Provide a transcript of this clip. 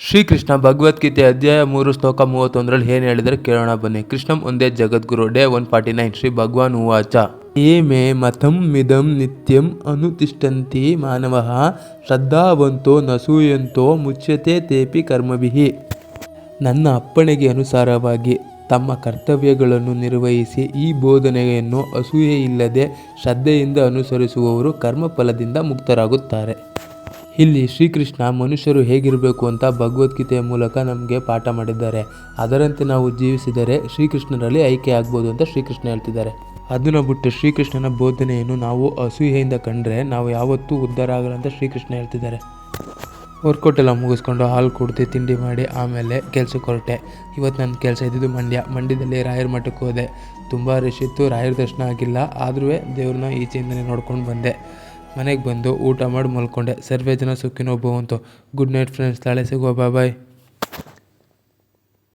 ಶ್ರೀಕೃಷ್ಣ ಭಗವದ್ಗೀತೆ ಅಧ್ಯಾಯ 3 ಶ್ಲೋಕ 31ರಲ್ಲಿ ಏನು ಹೇಳಿದರೆ ಕೇಳೋಣ ಬನ್ನಿ. ಕೃಷ್ಣಂ ಒಂದೇ ಜಗದ್ಗುರು. ಡೇ 149. ಶ್ರೀ ಭಗವಾನ್ ಉವಾಚ ಯೇ ಮೇ ಮತಂ ಮಿದಂ ನಿತ್ಯಂ ಅನುತಿಷ್ಠಂತಿ ಮಾನವಃ ಶ್ರದ್ಧಾವಂತೋ ನಸೂಯಂತೋ ಮುಚ್ಯತೆ ತೇಪಿ ಕರ್ಮಭಿಃ. ನನ್ನ ಅಪ್ಪಣೆಗೆ ಅನುಸಾರವಾಗಿ ತಮ್ಮ ಕರ್ತವ್ಯಗಳನ್ನು ನಿರ್ವಹಿಸಿ ಈ ಬೋಧನೆಯನ್ನು ಅಸೂಯೆಯಿಲ್ಲದೆ ಶ್ರದ್ಧೆಯಿಂದ ಅನುಸರಿಸುವವರು ಕರ್ಮಫಲದಿಂದ ಮುಕ್ತರಾಗುತ್ತಾರೆ. ಇಲ್ಲಿ ಶ್ರೀಕೃಷ್ಣ ಮನುಷ್ಯರು ಹೇಗಿರಬೇಕು ಅಂತ ಭಗವದ್ಗೀತೆಯ ಮೂಲಕ ನಮಗೆ ಪಾಠ ಮಾಡಿದ್ದಾರೆ. ಅದರಂತೆ ನಾವು ಜೀವಿಸಿದರೆ ಶ್ರೀಕೃಷ್ಣರಲ್ಲಿ ಐಕ್ಯ ಆಗ್ಬೋದು ಅಂತ ಶ್ರೀಕೃಷ್ಣ ಹೇಳ್ತಿದ್ದಾರೆ. ಅದನ್ನು ಬಿಟ್ಟು ಶ್ರೀಕೃಷ್ಣನ ಬೋಧನೆಯನ್ನು ನಾವು ಅಸೂಯೆಯಿಂದ ಕಂಡ್ರೆ ನಾವು ಯಾವತ್ತೂ ಉದ್ಧಾರ ಆಗಲ್ಲ ಅಂತ ಶ್ರೀಕೃಷ್ಣ ಹೇಳ್ತಿದ್ದಾರೆ. ವರ್ಕೌಟ್ ಎಲ್ಲ ಮುಗಿಸ್ಕೊಂಡು ಹಾಲು ಕುಡ್ದು ತಿಂಡಿ ಮಾಡಿ ಆಮೇಲೆ ಕೆಲಸಕ್ಕೆ ಹೊರಟೆ. ಇವತ್ತು ನನ್ನ ಕೆಲಸ ಇದ್ದಿದ್ದು ಮಂಡ್ಯದಲ್ಲಿ ರಾಯರ ಮಠಕ್ಕೆ ಹೋದೆ. ತುಂಬ ರಶ್ ಇತ್ತು, ರಾಯರ ದರ್ಶನ ಆಗಿಲ್ಲ. ಆದರೂ ದೇವ್ರನ್ನ ಈಚೆಯಿಂದನೇ ನೋಡ್ಕೊಂಡು ಬಂದೆ. ಮನೆಗೆ ಬಂದು ಊಟ ಮಾಡಿ ಮಲ್ಕೊಂಡೆ. ಸರ್ವೇ ಜನ ಸುಖಿನೋ ಭವಂತು. Good night friends. ನಾಳೆ ಸಿಗುವ. ಬಾಯ್.